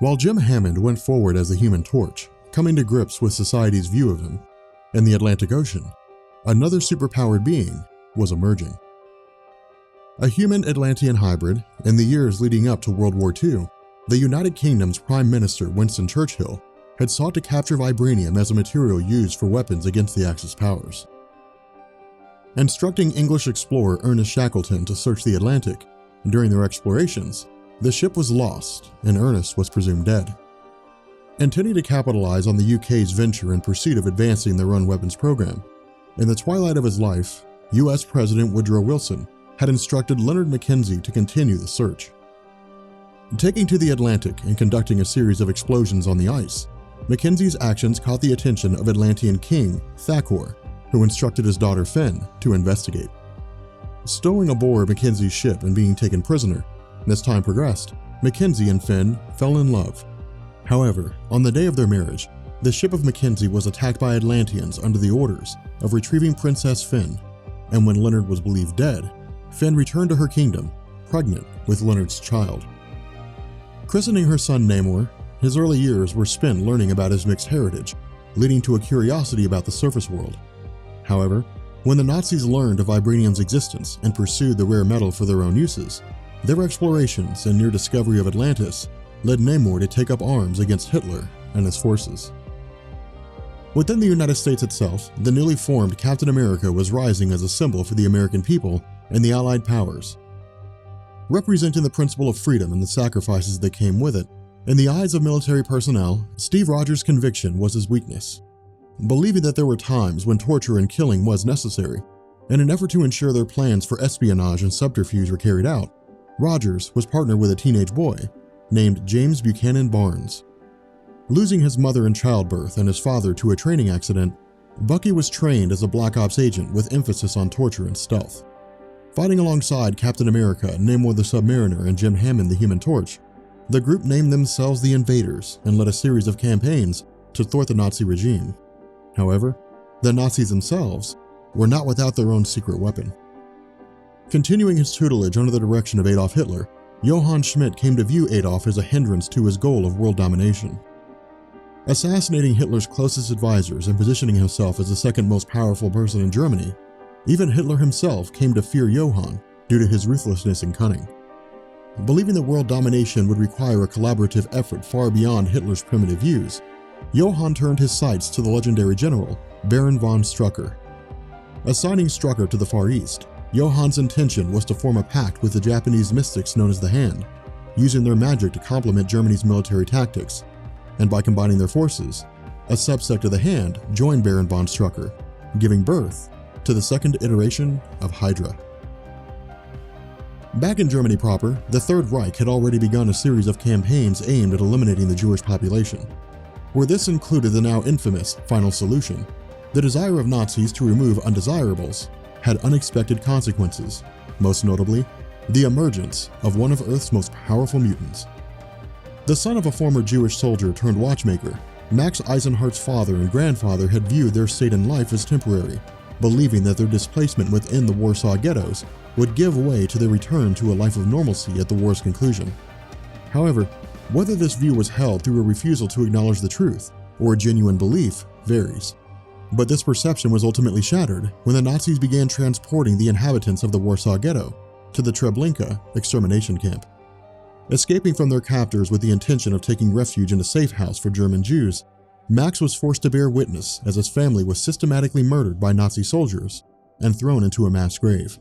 While Jim Hammond went forward as the Human Torch, coming to grips with society's view of him, in the Atlantic Ocean, another superpowered being was emerging. A human-Atlantean hybrid, in the years leading up to World War II, the United Kingdom's Prime Minister Winston Churchill had sought to capture vibranium as a material used for weapons against the Axis powers. Instructing English explorer Ernest Shackleton to search the Atlantic, during their explorations, the ship was lost and Ernest was presumed dead. Intending to capitalize on the UK's venture in pursuit of advancing their own weapons program, in the twilight of his life, US President Woodrow Wilson had instructed Leonard Mackenzie to continue the search. Taking to the Atlantic and conducting a series of explosions on the ice, Mackenzie's actions caught the attention of Atlantean king Thakor, who instructed his daughter Fenn to investigate. Stowing aboard Mackenzie's ship and being taken prisoner, as time progressed, Mackenzie and Fenn fell in love. However, on the day of their marriage, the ship of Mackenzie was attacked by Atlanteans under the orders of retrieving Princess Fenn, and when Leonard was believed dead, Fenn returned to her kingdom, pregnant with Leonard's child. Christening her son Namor, his early years were spent learning about his mixed heritage, leading to a curiosity about the surface world. However, when the Nazis learned of vibranium's existence and pursued the rare metal for their own uses, their explorations and near discovery of Atlantis led Namor to take up arms against Hitler and his forces. Within the United States itself, the newly formed Captain America was rising as a symbol for the American people and the Allied powers. Representing the principle of freedom and the sacrifices that came with it, in the eyes of military personnel, Steve Rogers' conviction was his weakness. Believing that there were times when torture and killing was necessary, in an effort to ensure their plans for espionage and subterfuge were carried out, Rogers was partnered with a teenage boy named James Buchanan Barnes. Losing his mother in childbirth and his father to a training accident, Bucky was trained as a Black Ops agent with emphasis on torture and stealth. Fighting alongside Captain America, Namor the Submariner, and Jim Hammond the Human Torch, the group named themselves the Invaders and led a series of campaigns to thwart the Nazi regime. However, the Nazis themselves were not without their own secret weapon. Continuing his tutelage under the direction of Adolf Hitler, Johann Schmidt came to view Adolf as a hindrance to his goal of world domination. Assassinating Hitler's closest advisors and positioning himself as the second most powerful person in Germany, even Hitler himself came to fear Johann due to his ruthlessness and cunning. Believing that world domination would require a collaborative effort far beyond Hitler's primitive views, Johann turned his sights to the legendary general, Baron von Strucker. Assigning Strucker to the Far East, Johann's intention was to form a pact with the Japanese mystics known as the Hand, using their magic to complement Germany's military tactics, and by combining their forces, a subsect of the Hand joined Baron von Strucker, giving birth to the second iteration of Hydra. Back in Germany proper, the Third Reich had already begun a series of campaigns aimed at eliminating the Jewish population, where this included the now infamous Final Solution. The desire of Nazis to remove undesirables had unexpected consequences, most notably, the emergence of one of Earth's most powerful mutants. The son of a former Jewish soldier turned watchmaker, Max Eisenhardt's father and grandfather had viewed their state in life as temporary, believing that their displacement within the Warsaw ghettos would give way to their return to a life of normalcy at the war's conclusion. However, whether this view was held through a refusal to acknowledge the truth or a genuine belief varies. But this perception was ultimately shattered when the Nazis began transporting the inhabitants of the Warsaw Ghetto to the Treblinka extermination camp. Escaping from their captors with the intention of taking refuge in a safe house for German Jews, Max was forced to bear witness as his family was systematically murdered by Nazi soldiers and thrown into a mass grave.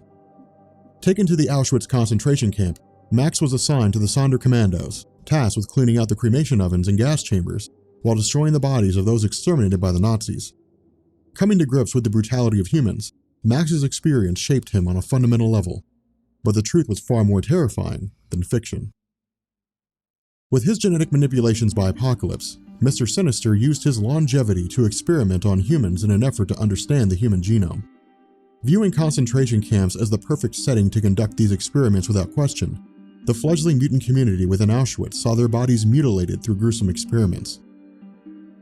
Taken to the Auschwitz concentration camp, Max was assigned to the Sonderkommandos, tasked with cleaning out the cremation ovens and gas chambers while destroying the bodies of those exterminated by the Nazis. Coming to grips with the brutality of humans, Max's experience shaped him on a fundamental level, but the truth was far more terrifying than fiction. With his genetic manipulations by Apocalypse, Mr. Sinister used his longevity to experiment on humans in an effort to understand the human genome. Viewing concentration camps as the perfect setting to conduct these experiments without question, the fledgling mutant community within Auschwitz saw their bodies mutilated through gruesome experiments.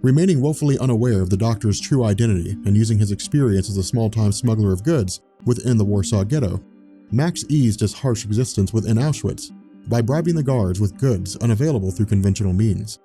Remaining woefully unaware of the doctor's true identity and using his experience as a small-time smuggler of goods within the Warsaw Ghetto, Max eased his harsh existence within Auschwitz by bribing the guards with goods unavailable through conventional means.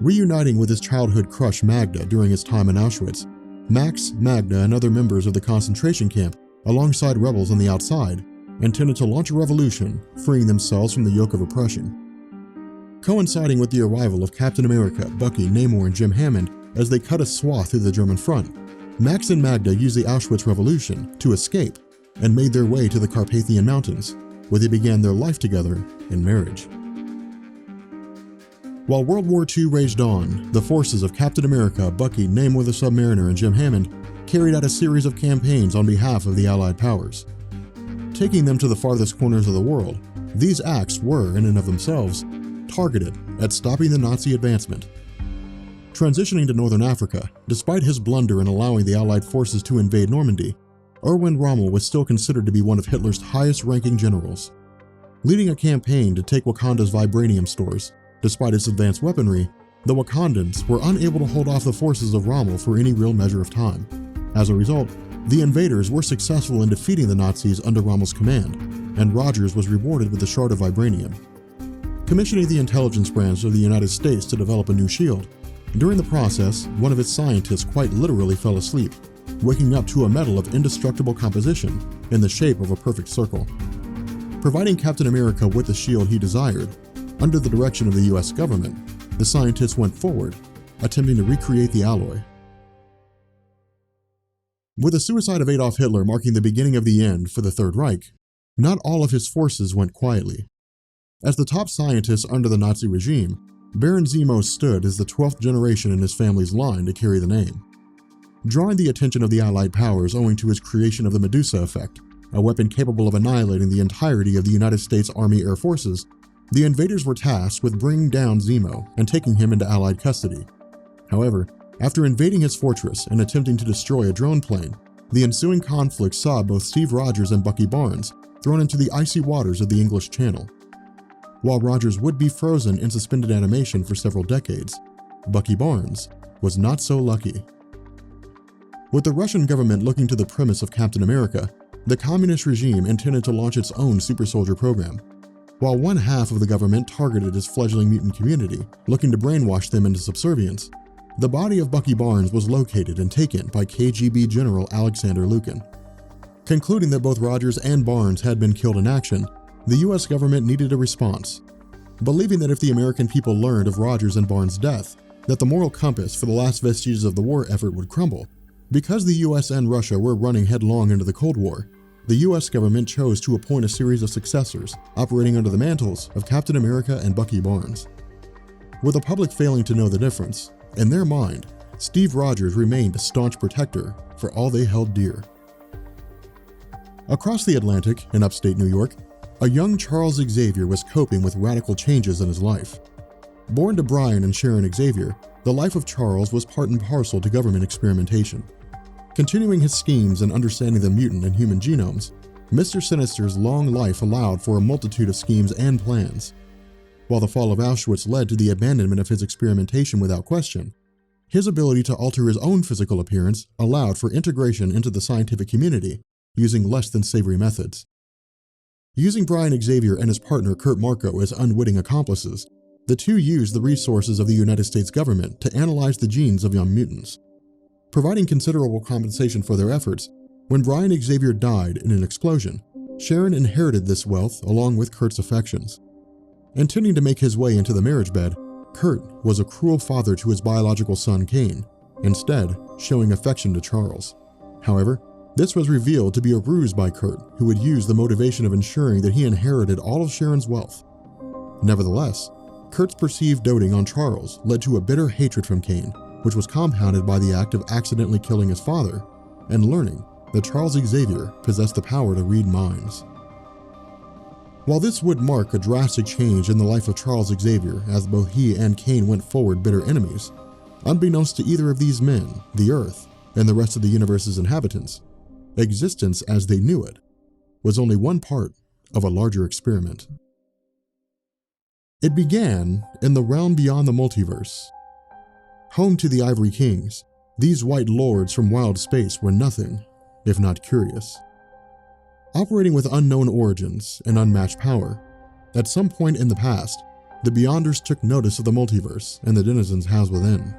Reuniting with his childhood crush Magda during his time in Auschwitz, Max, Magda, and other members of the concentration camp, alongside rebels on the outside, intended to launch a revolution, freeing themselves from the yoke of oppression. Coinciding with the arrival of Captain America, Bucky, Namor, and Jim Hammond as they cut a swath through the German front, Max and Magda used the Auschwitz Revolution to escape and made their way to the Carpathian Mountains, where they began their life together in marriage. While World War II raged on, the forces of Captain America, Bucky, Namor the Submariner, and Jim Hammond carried out a series of campaigns on behalf of the Allied powers. Taking them to the farthest corners of the world, these acts were, in and of themselves, targeted at stopping the Nazi advancement. Transitioning to Northern Africa, despite his blunder in allowing the Allied forces to invade Normandy, Erwin Rommel was still considered to be one of Hitler's highest-ranking generals. Leading a campaign to take Wakanda's vibranium stores, despite its advanced weaponry, the Wakandans were unable to hold off the forces of Rommel for any real measure of time. As a result, the invaders were successful in defeating the Nazis under Rommel's command, and Rogers was rewarded with a shard of vibranium. Commissioning the intelligence branch of the United States to develop a new shield, during the process, one of its scientists quite literally fell asleep, waking up to a metal of indestructible composition in the shape of a perfect circle. Providing Captain America with the shield he desired, under the direction of the US government, the scientists went forward, attempting to recreate the alloy. With the suicide of Adolf Hitler marking the beginning of the end for the Third Reich, not all of his forces went quietly. As the top scientist under the Nazi regime, Baron Zemo stood as the 12th generation in his family's line to carry the name. Drawing the attention of the Allied powers owing to his creation of the Medusa effect, a weapon capable of annihilating the entirety of the United States Army Air Forces, the invaders were tasked with bringing down Zemo and taking him into Allied custody. However, after invading his fortress and attempting to destroy a drone plane, the ensuing conflict saw both Steve Rogers and Bucky Barnes thrown into the icy waters of the English Channel. While Rogers would be frozen in suspended animation for several decades, Bucky Barnes was not so lucky. With the Russian government looking to the premise of Captain America, the communist regime intended to launch its own super soldier program. While one half of the government targeted its fledgling mutant community, looking to brainwash them into subservience, the body of Bucky Barnes was located and taken by KGB General Alexander Lukin. Concluding that both Rogers and Barnes had been killed in action, the US government needed a response. Believing that if the American people learned of Rogers and Barnes' death, that the moral compass for the last vestiges of the war effort would crumble, because the US and Russia were running headlong into the Cold War, the US government chose to appoint a series of successors operating under the mantles of Captain America and Bucky Barnes. With the public failing to know the difference, in their mind, Steve Rogers remained a staunch protector for all they held dear. Across the Atlantic, in upstate New York, a young Charles Xavier was coping with radical changes in his life. Born to Brian and Sharon Xavier, the life of Charles was part and parcel to government experimentation. Continuing his schemes and understanding the mutant and human genomes, Mr. Sinister's long life allowed for a multitude of schemes and plans. While the fall of Auschwitz led to the abandonment of his experimentation without question, his ability to alter his own physical appearance allowed for integration into the scientific community using less than savory methods. Using Brian Xavier and his partner Kurt Marco as unwitting accomplices, the two used the resources of the United States government to analyze the genes of young mutants. Providing considerable compensation for their efforts, when Brian Xavier died in an explosion, Sharon inherited this wealth along with Kurt's affections. Intending to make his way into the marriage bed, Kurt was a cruel father to his biological son Cain, instead showing affection to Charles. However, this was revealed to be a ruse by Kurt, who would use the motivation of ensuring that he inherited all of Sharon's wealth. Nevertheless, Kurt's perceived doting on Charles led to a bitter hatred from Cain, which was compounded by the act of accidentally killing his father and learning that Charles Xavier possessed the power to read minds. While this would mark a drastic change in the life of Charles Xavier, as both he and Cain went forward bitter enemies, unbeknownst to either of these men, the Earth, and the rest of the universe's inhabitants, existence as they knew it was only one part of a larger experiment. It began in the realm beyond the multiverse. Home to the Ivory Kings, these white lords from wild space were nothing if not curious. Operating with unknown origins and unmatched power, At some point in the past, the Beyonders took notice of the multiverse and the denizens housed within.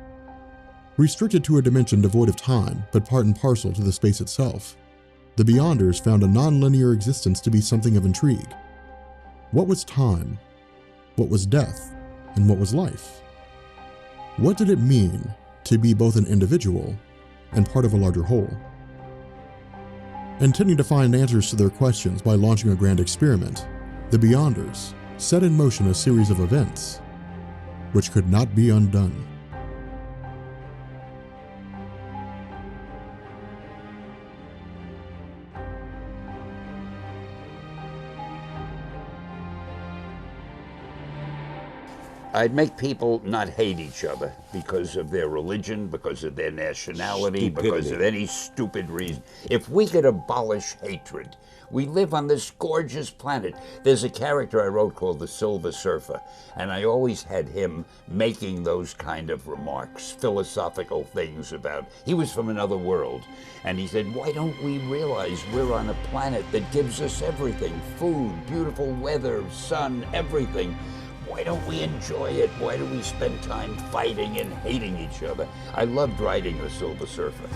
Restricted to a dimension devoid of time, but part and parcel to the space itself, the Beyonders found a non-linear existence to be something of intrigue. What was time? What was death? And what was life? What did it mean to be both an individual and part of a larger whole? Intending to find answers to their questions by launching a grand experiment, the Beyonders set in motion a series of events which could not be undone. I'd make people not hate each other because of their religion, because of their nationality, because of any stupid reason. If we could abolish hatred, we live on this gorgeous planet. There's a character I wrote called the Silver Surfer, and I always had him making those kind of remarks, philosophical things about, he was from another world, and he said, why don't we realize we're on a planet that gives us everything, food, beautiful weather, sun, everything. Why don't we enjoy it? Why do we spend time fighting and hating each other? I loved writing The Silver Surfer.